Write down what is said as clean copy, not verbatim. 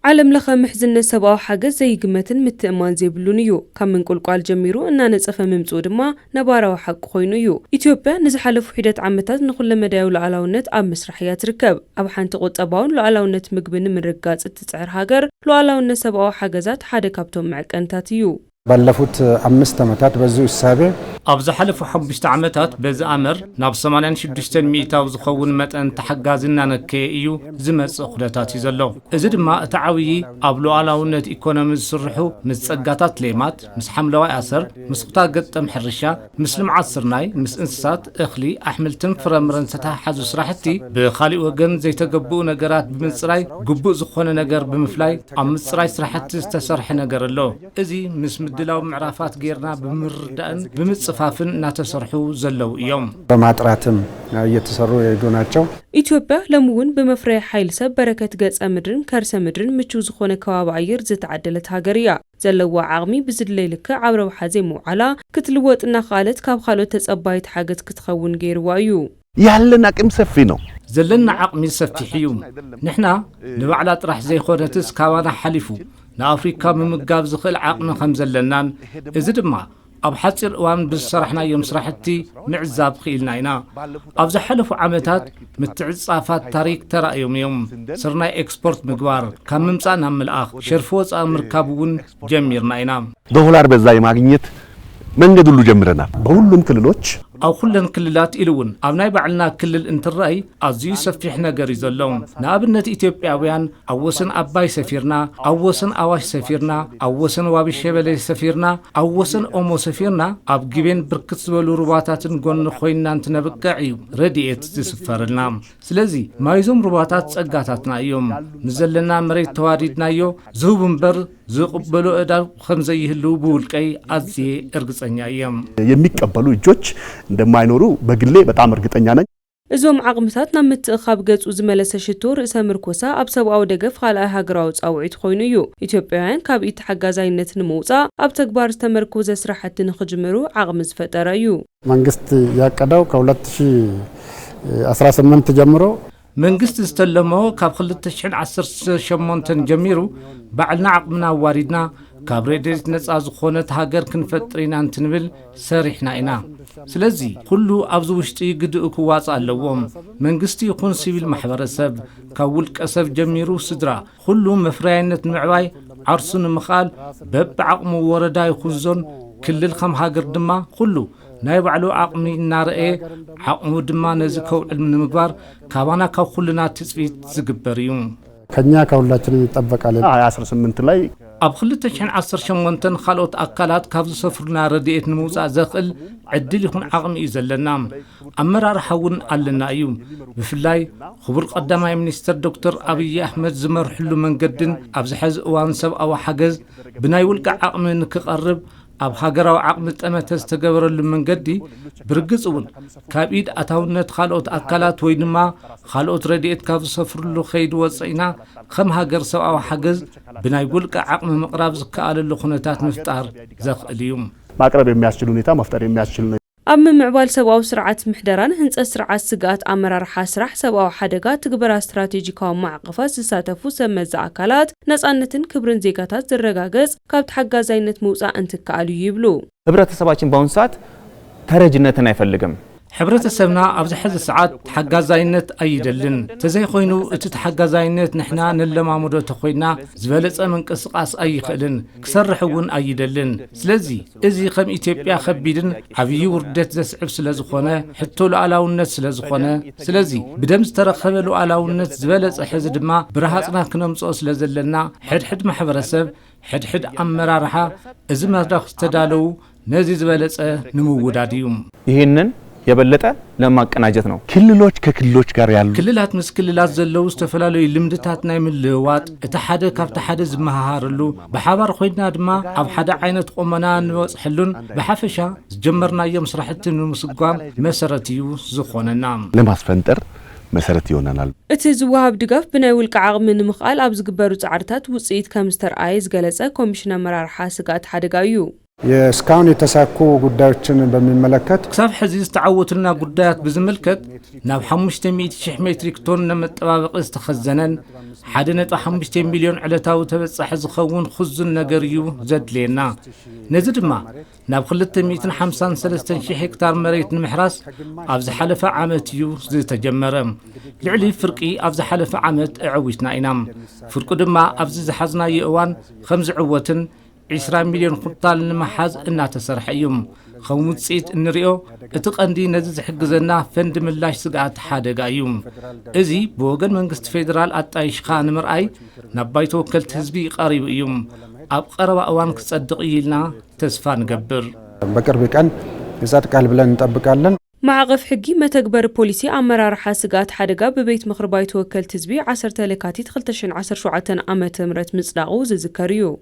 عالم لخ محزن سباو حاجز زي جمتن متأمان زي بلونيو كم من كل قال جميرو إن نصف ممسود ما نبارة وحق خوينيو إثيوبيا نزحلف وحدة عمتات نقول مداول على ونت أم مسرحيات ركب أو حنتقط أباون لو على ونت مقبن من رجات التسعير هاجر لو على ونت سباو حاجزات حدا كابتون معك أنتاتيو بلفوت 5 عمتات بزو السابع أبز حلف حبشت عمتات بز أمر ناب 86 زخون متن تحجازنا نكيو زمس أخدتات يزلو إذا ما تعوي أبلو على ونت إيكونومي سرحو مسقطات ليمات مس حملوا أسر مسقطا قط محرشة مسلم عصرناي مس إنسات إخلي أحمل تنفر مرن ستحجز سرحتي بخالي وجن زي تجبو نجارات بمصراي جبو زخون نجار بمفلاي أم مصراي سرحت استسرح نجار الله إذا مس مدلوا معرفات غيرنا بمردان بمصفافن ناتسرحو زلو يوم بماطراتم يتسرو يدوناچو إثيوبيا لمون بمفري حيل سب بركة جز أمدرن كرس أمدرن متشوز خونه كواب عير زت عدلت هاجريا زلوا عغمي بزدليلك عبرو حزمو على كتلوت نخالت كاب خالو تتصبايت حاجت كتخون غير وايو يعلن أكم سفينو زلنا عقمي سفتحيوم نحنا نبعلا طرح زي خونتس كوانا حلفو نافريكا ممقاب زخل عقم خمزلنان إذا دما أب حصير أوان بسرحنا يوم سرحتي معزاب خيلناينا أبز حلف عمتات متعصافات تاريخ ترى يوم صرنا إكسبورت مقوار كم ممصانا من الأخ شرفوز أمركابون جميرناينا دولار بزاي ماغنيت من قدلو جمرنا بقولهم كللوش أو خلن كللات إلون أبناي بعلنا كلل انترأي أزيو سفيحنا قريزالون نابنة إثيوبياويان أوسن أباي سفيرنا أوسن أواش سفيرنا أوسن وابي شبلي سفيرنا أوسن أمو سفيرنا أبجيبين بركز ولو رباطات نقول خوينا نتنبقعيو رديت تسفرنا سلازي ما يزوم رباطات سقاتاتنا يوم نزلنا مريت تواريدنا يو زوبن بر زقبلو إدار خمزيه اللو بولكي أزي إرقصانيا يوم يميقبلو جوج እንደማይኖሩ በግሌ በጣም እርግጠኛ ነኝ እዞም ዓቅምታት ናብ ምትእኻብ ገጹ ዝመለሰ ሽቶ ርእሰ ምርኮሳ ኣብ ሰብኣዊ ደገፍ ካልኣይ ሃገራዊ ጻውዒት ኮይኑ እዩ ኢትዮጵያውያን ካብ ኢት ሓጋዛይነት ንምውፃእ ኣብ ተግባር ዝተመርኮዘ ስራሕቲ ንኽጅምሩ ዓቕሚ ዝፈጠረ እዩ መንግስት ያቀደው ከ2018 ጀምሮ መንግስት ዝተለሞ ካብ 2018 ጀሚሩ ባዕልና ዓቕምና ዋሪድና ካብ ሬድት ነጻ ዝኾነት ሃገር ክንፈጥሪና እንትንብል ሰሪሕና ኢና ስለዚ ኩሉ ኣብዚ ውሽጢ ግድኡ ክዋጽ ኣለዎም መንግስቲ ይኹን ሲቪል ማሕበረሰብ ካብ ውልቀ ሰብ ጀሚሩ ስድራ ኩሉ መፍረያነት ምዕባይ ዓርሱ ንምኻል በብዓቕሙ ወረዳ ይኹን ዞን ክልል ከም ሃገር ድማ ኩሉ ናይ ባዕሉ ዓቕሚ እናርአየ ዓቕሙ ድማ ነዚ ከውዕል ንምግባር ካባና ካብ ኩልና ትጽቢት ዝግበር እዩ ከኛ ከሁላችን ይጠበቃል 2018 ላይ ኣብ 2018 ካልኦት ኣካላት ካብ ዝሰፍሩና ረድኤት ንምውፃእ ዘኽእል ዕድል ይኹን ዓቕሚ እዩ ዘለና ኣመራርሓ እውን ኣለና እዩ ብፍላይ ክቡር ቀዳማይ ሚኒስትር ዶክተር ኣብይ ኣሕመድ ዝመርሕሉ መንገድን ኣብ ዝሕዚ እዋን ሰብኣዊ ሓገዝ ብናይ ውልቀ ዓቕሚ ንክቐርብ ኣብ ሃገራዊ ዓቕሚ ጠመተ ዝተገበረሉ መንገዲ ብርግጽ እውን ካብ ኢድ ኣታውነት ካልኦት ኣካላት ወይ ድማ ካልኦት ረድኤት ካብ ዝሰፍሩሉ ኸይድ ወፅኢና ከም ሃገር ሰብኣዊ ሓገዝ ብናይ ውልቀ ዓቕሚ ምቕራብ ዝከኣለሉ ኩነታት ምፍጣር ዘኽእል እዩ ማቅረብ የሚያስችል ሁኔታ መፍጠር የሚያስችል ነው ኣብ ምዕባል ሰብኣዊ ስርዓት ምሕደራን ህንጸት ስርዓት ስጋት ኣመራርሓ ስራሕ ሰብኣዊ ሓደጋ ትግበራ ስትራቴጂካዊ ማዕቀፋት ዝሳተፉ ሰመዛ ኣካላት ነጻነትን ክብርን ዜጋታት ዝረጋገጽ ካብ ተሓጋዛይነት ምውፃእ እንትከኣሉ ይብሉ ህብረተሰባችን በአሁኑ ሰዓት ተረጅነትን አይፈልግም ሕብረተሰብና ኣብ ዝሕዚ ሰዓት ተሓጋዛይነት ኣይደልን ተዘይ ኮይኑ እቲ ተሓጋዛይነት ንሕና ንለማሙዶ ተኾይና ዝበለጸ መንቀስቃስ ኣይኽእልን ክሰርሕ እውን ኣይደልን ስለዚ እዚ ከም ኢትዮጵያ ከቢድን ዓብዪ ውርደት ዘስዕብ ስለዝኾነ ሕቶ ሉዓላውነት ስለዝኾነ ስለዚ ብደም ዝተረኸበ ሉዓላውነት ዝበለጸ ሕዚ ድማ ብረሃፅና ክነምፅኦ ስለዘለና ሕድሕድ ማሕበረሰብ ሕድሕድ ኣመራርሓ እዚ መድረኽ ዝተዳለዉ ነዚ ዝበለጸ ንምውዳድ እዩ ይህንን የበለጠ ለማቀናጀት ነው ክልሎች ከክልሎች ጋር ያሉ ክልላት ምስ ክልላት ዘለው ዝተፈላለዩ ልምድታት ናይ ምልዋጥ እቲ ሓደ ካብቲ ሓደ ዝመሃሃርሉ ብሓባር ኮይና ድማ ኣብ ሓደ ዓይነት ቆመና ንወጽሕሉን ብሓፈሻ ዝጀመርናዮም ስራሕቲ ንምስጓም መሰረት እዩ ዝኾነና ለማስፈንጠር መሰረት ይሆናል እቲ ዝወሃብ ድጋፍ ብናይ ውልቀ ዓቕሚ ንምኽኣል ኣብ ዝግበሩ ጻዕርታት ውጽኢት ከም ዝተርኣየ ዝገለጸ ኮሚሽነር ኣመራርሓ ስጋት ሓደጋ እዩ የስካውን የተሳኩ ጉዳዮችን በሚመለከት ክሳብ ሕዚ ዝተዓወቱና ጉዳያት ብዝምልከት ናብ 500,000 ሜትሪክ ቶን ነመጠባበቂ ዝተኸዘነን 1.5 ሚሊዮን ዕለታዊ ተበጻሒ ዝኸውን ኹዙን ነገር እዩ ዘድልየና ነዚ ድማ ናብ 253,000 ሄክታር መሬት ንምሕራስ ኣብ ዝሓለፈ ዓመት እዩ ዝተጀመረ ልዕሊ ፍርቂ ኣብ ዝሓለፈ ዓመት ዕዊትና ኢና ፍርቁ ድማ ኣብዚ ዝሓዝናዮ እዋን ከም ዝዕወትን 20 ሚሊዮን ኩንታል ንምሓዝ እናተሰርሐ እዩ ከም ውፅኢት እንሪኦ እቲ ቀንዲ ነዚ ዝሕግዘና ፈንዲ ምላሽ ስግኣት ሓደጋ እዩ እዚ ብወገን መንግስቲ ፌደራል ኣጣይሽኻ ንምርኣይ ናብ ባይቶ ወከልቲ ህዝቢ ቀሪቡ እዩ ኣብ ቀረባ እዋን ክጸድቕ ኢልና ተስፋ ንገብር በቅርብ ቀን ይጸድቃል ብለን እንጠብቃለን معقف حقي متكبر بوليسي أمرار حاسقات حدقا ببيت مخربايت وكلت هزبي 10 لكاتيت 2017 عامة مرت مصداقو زذكريو